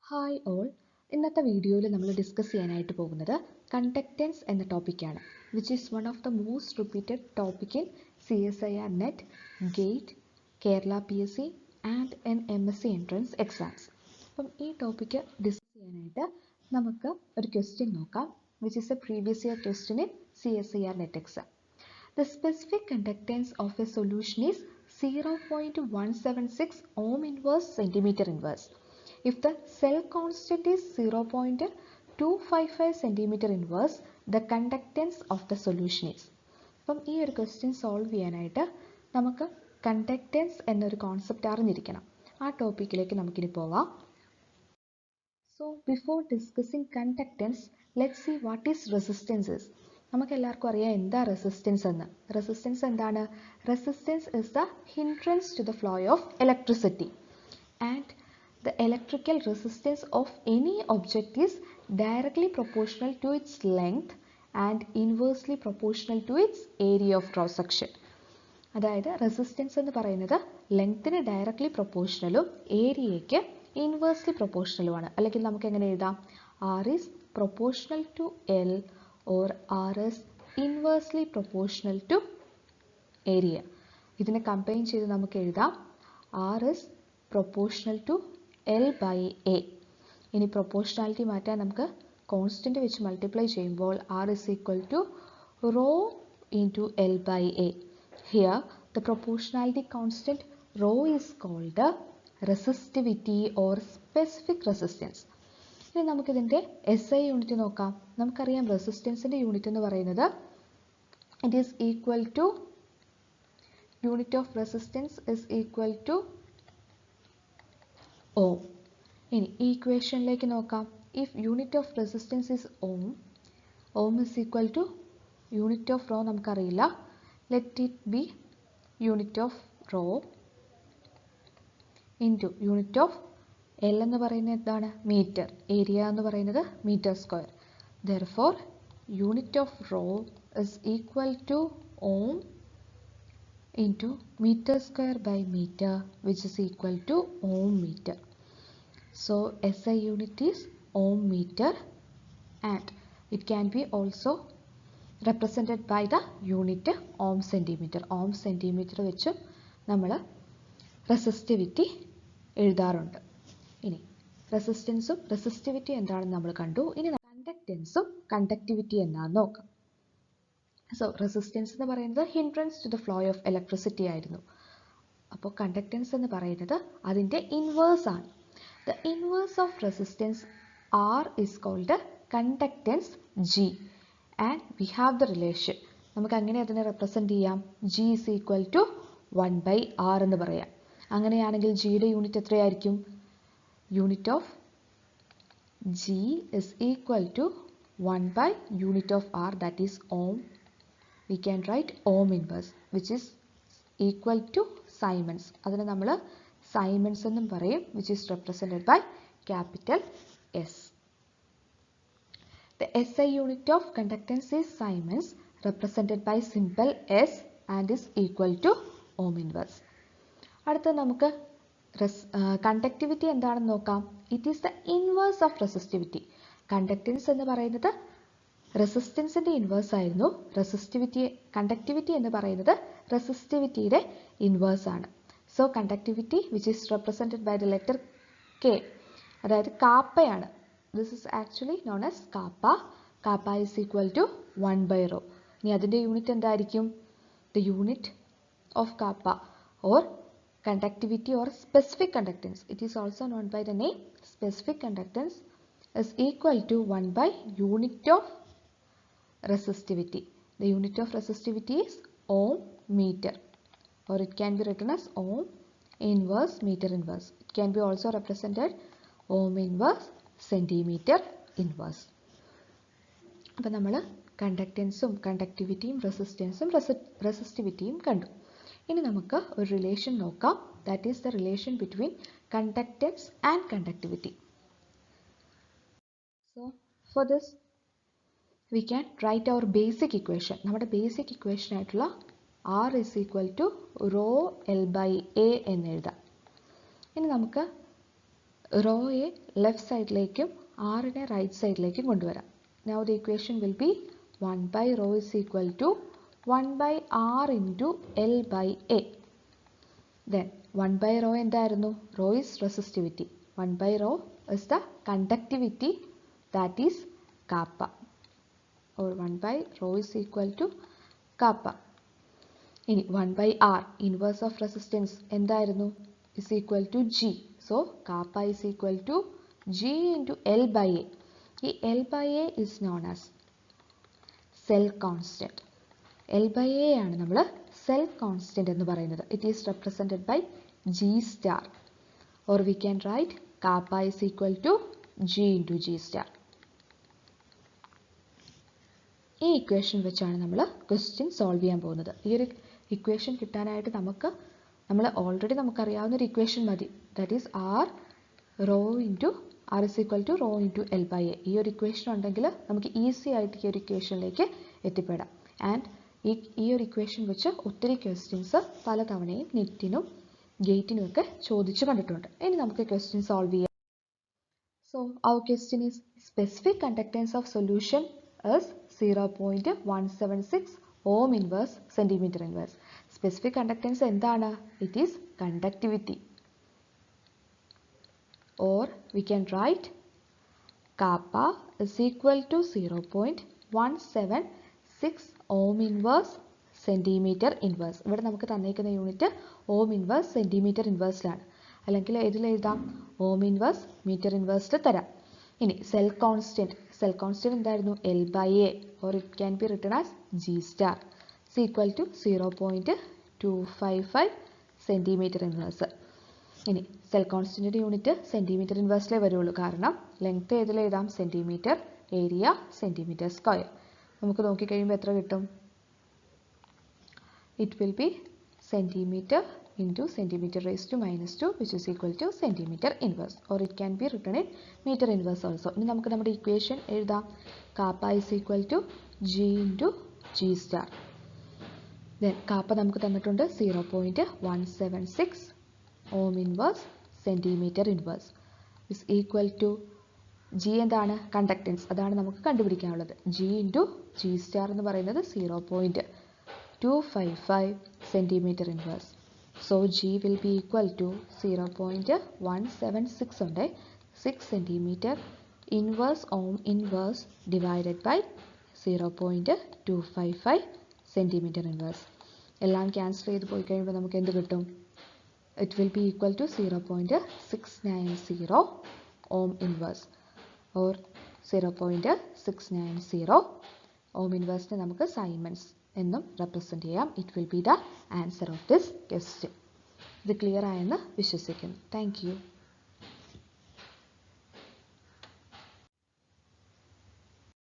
Hi all, ഇന്നത്തെ വീഡിയോയിൽ നമ്മൾ ഡിസ്കസ് ചെയ്യാനായിട്ട് പോകുന്നത് കണ്ടക്റ്റൻസ് എന്ന ടോപ്പിക്കാണ്, which is one of the most repeated topic in CSIR net, gate, Kerala PSC and MSc entrance exams. അപ്പം ഈ ടോപ്പിക്ക് ഡിസ്കസ് ചെയ്യാനായിട്ട് നമുക്ക് ഒരു ക്വസ്റ്റ്യൻ നോക്കാം, which is A previous year question in CSIR net exam. The specific conductance of a solution is 0.176 ohm inverse centimeter inverse. If the cell constant is 0.255 centimeter inverse, the conductance of the solution is. അപ്പം ഈ ഒരു question solve ചെയ്യാനായിട്ട് നമുക്ക് conductance എന്നൊരു concept അറിഞ്ഞിരിക്കണം. ആ ടോപ്പിക്കിലേക്ക് നമുക്കിനി പോവാം. So before discussing conductance, let's see what is resistance. നമുക്ക് എല്ലാവർക്കും അറിയാം എന്താ റെസിസ്റ്റൻസ് എന്ന്. റെസിസ്റ്റൻസ് എന്താണ്? Resistance is the hindrance to the flow of electricity, and the electrical resistance of any object is directly proportional to its length and inversely proportional to its area of cross section. അതായത് resistance എന്ന് പറയുന്നത് ലെങ്ത്തിന് directly പ്രൊപ്പോർഷണലും ഏരിയയ്ക്ക് inversely പ്രൊപ്പോർഷണലുമാണ്. അല്ലെങ്കിൽ നമുക്ക് എങ്ങനെ എഴുതാം? R is proportional to L or R is inversely proportional to area. ഇതിനെ combine ചെയ്ത് നമുക്ക് എഴുതാം R is proportional to L by A. ഇനി പ്രൊപ്പോർഷണാലിറ്റി മാറ്റാൻ നമുക്ക് കോൺസ്റ്റന്റ് വെച്ച് മൾട്ടിപ്ലൈ ചെയ്യുമ്പോൾ R is equal to rho into L by A. Here the proportionality constant rho is called the resistivity or specific resistance. ഇനി നമുക്കിതിൻ്റെ SI unit നോക്കാം. നമുക്കറിയാം റെസിസ്റ്റൻസിൻ്റെ unit എന്ന് പറയുന്നത് it is equal to unit of resistance is equal to ohm. ഇനി ഈ ഇക്വേഷനിലേക്ക് നോക്കാം. If unit of resistance is ohm, ohm is equal to unit of rho നമുക്കറിയില്ല, let it be unit of rho into unit of L എന്ന് പറയുന്നത് എന്താണ്? Metre. Area എന്ന് പറയുന്നത് metre square. Therefore unit of rho is equal to ohm into metre square by metre, which is equal to Om metre. So SI unit is ohm meter, and it can be also represented by the unit ohm centimeter. Ohm centimeter വെച്ച് നമ്മൾ resistivity എഴുതാറുണ്ട്. ഇനി റെസിസ്റ്റൻസും resistivity എന്താണെന്ന് നമ്മൾ കണ്ടു. ഇനി കണ്ടക്റ്റൻസും conductivity എന്താണെന്ന് നോക്കാം. സോ റെസിസ്റ്റൻസ് എന്ന് പറയുന്നത് hindrance to the flow of electricity ആയിരുന്നു. അപ്പോൾ കണ്ടക്റ്റൻസ് എന്ന് പറയുന്നത് അതിൻ്റെ ഇൻവേഴ്സ് ആണ്. The inverse of resistance R is called conductance G, and we have the relation. നമുക്ക് അങ്ങനെ അതിനെ റെപ്രസെന്റ് ചെയ്യാം. G is equal to 1 by R എന്ന് പറയാം. അങ്ങനെയാണെങ്കിൽ ജിയുടെ യൂണിറ്റ് എത്രയായിരിക്കും? Unit of G is equal to 1 by unit of R, that is ohm. We can write ohm inverse, which is equal to Siemens. അതിനെ നമ്മൾ Siemens എന്നും പറയും, which is represented by capital S. The SI unit of conductance is Siemens, represented by symbol S and is equal to ohm inverse. അടുത്ത നമുക്ക് conductivity എന്താണെന്ന് നോക്കാം. It is the inverse of resistivity. Conductance എന്ന് പറയുന്നത് റെസിസ്റ്റൻസിൻ്റെ inverse ആയിരുന്നു. Conductivity എന്ന് പറയുന്നത് റെസിസ്റ്റിവിറ്റിയുടെ inverse ആണ്. So conductivity, which is represented by the letter K, അതായത് കാപ്പയാണ്. This is actually known as kappa. Kappa is equal to 1 by rho. ഇനി അതിൻ്റെ unit എന്തായിരിക്കും? The unit of kappa or conductivity or specific conductance, it is also known by the name specific conductance, is equal to 1 by unit of resistivity. The unit of resistivity is ohm meter, or it can be written as ohm inverse meter inverse. It can be also represented ohm inverse centimeter inverse. അപ്പോൾ നമ്മൾ കണ്ടക്റ്റൻസും കണ്ടക്ടിവിറ്റിയും റെസിസ്റ്റൻസും റെസിസ്റ്റിവിറ്റിയും കണ്ടു. ഇനി നമുക്ക് ഒരു relation നോക്കാം. That is the relation between conductance and conductivity. So for this we can write our basic equation. നമ്മുടെ basic equation ആയിട്ടുള്ള R is equal to rho L by A എന്ന് എഴുതാം. ഇനി നമുക്ക് റോയെ ലെഫ്റ്റ് സൈഡിലേക്കും ആറിനെ റൈറ്റ് സൈഡിലേക്കും കൊണ്ടുവരാം. Now the equation will be 1 by rho is equal to 1 by r into L by A. Then 1 by rho എന്തായിരുന്നു? Rho is resistivity. 1 by rho is the conductivity, that is kappa, or 1 by rho is equal to kappa. ഇനി 1 by r inverse of resistance എന്തായിരുന്നു? Is equal to G. So kappa is equal to G into L by A. ഈ L by A is known as cell constant. L by A ആണ് നമ്മൾ cell constant എന്ന് പറയുന്നത്. It is represented by G star, or we can write kappa is equal to G into G star. ഈ equation വെച്ചാണ് നമ്മൾ question solve ചെയ്യാൻ പോകുന്നത്. ഈ ഒരു ഇക്വേഷൻ കിട്ടാനായിട്ട് നമ്മൾ ഓൾറെഡി നമുക്കറിയാവുന്ന ഒരു ഇക്വേഷൻ മതി. That is R is equal to rho into L by A. ഈ ഒരു ഇക്വേഷൻ ഉണ്ടെങ്കിൽ നമുക്ക് ഈസി ആയിട്ട് ഈ ഒരു ഇക്വേഷനിലേക്ക് എത്തിപ്പെടാം. ആൻഡ് ഈ ഒരു ഇക്വേഷൻ വെച്ച് ഒത്തിരി ക്വസ്റ്റ്യൻസ് പലതവണയും നെറ്റിനും ഗേറ്റിനും ഒക്കെ ചോദിച്ചു കണ്ടിട്ടുണ്ട്. ഇനി നമുക്ക് ക്വസ്റ്റ്യൻ സോൾവ് ചെയ്യാം. So our question is specific conductance of solution is 0.176 ohm inverse centimeter inverse. Specific conductance എന്താണ്? It is conductivity, or we can write kappa is equal to 0.176 ohm inverse centimeter inverse. ഇവിടെ നമുക്ക് തന്നിരിക്കുന്ന unit ohm inverse centimeter inverseലാണ്, അല്ലെങ്കിൽ ഇതിൽ എഴുതാം ohm inverse meter inverse തരാം. ഇനി cell constant എന്തായിരുന്നു? L by A, or it can be written as G star is equal to 0.255 centimeter inverse. ഇനി സെൽ കോൺസ്റ്റന്റിന്റെ യൂണിറ്റ് സെന്റിമീറ്റർ ഇൻവേഴ്സിലേ വരുള്ളൂ, കാരണം ലെങ്ത് ഏതിൽ എഴുതാം? Centimetre, area centimetre square. നമുക്ക് നോക്കിക്കഴിയുമ്പോൾ എത്ര കിട്ടും? It will be centimeter into centimeter raised to -2, which is equal to centimeter inverse, or it can be written in meter inverse also. ഇനി നമുക്ക് നമ്മുടെ ഇക്വേഷൻ എഴുതാം. kappa is equal to G into G star. Then kappa നമുക്ക് തന്നിട്ടുണ്ട് 0.176 ohm inverse centimeter inverse is equal to G എന്താണ്? Conductance, അതാണ് നമുക്ക് കണ്ടുപിടിക്കാനുള്ളത്. G into G star എന്ന് പറയുന്നത് 0.255 centimeter inverse. So G will be equal to 0.176 ഉണ്ട് 6 centimeter inverse ohm inverse divided by 0.255 centimeter inverse. എല്ലാം cancel ചെയ്ത് പോയി കഴിയുമ്പോൾ നമുക്ക് എന്ത് കിട്ടും? It will be equal to 0.690 ohm inverse, or 0.690 ohm inverse നമുക്ക് സൈമൻസ് എന്നും റെപ്രസെന്റ് ചെയ്യാം. It will be the answer of this question. ഇത് ക്ലിയർ ആയെന്ന് വിശ്വസിക്കുന്നു. Thank you.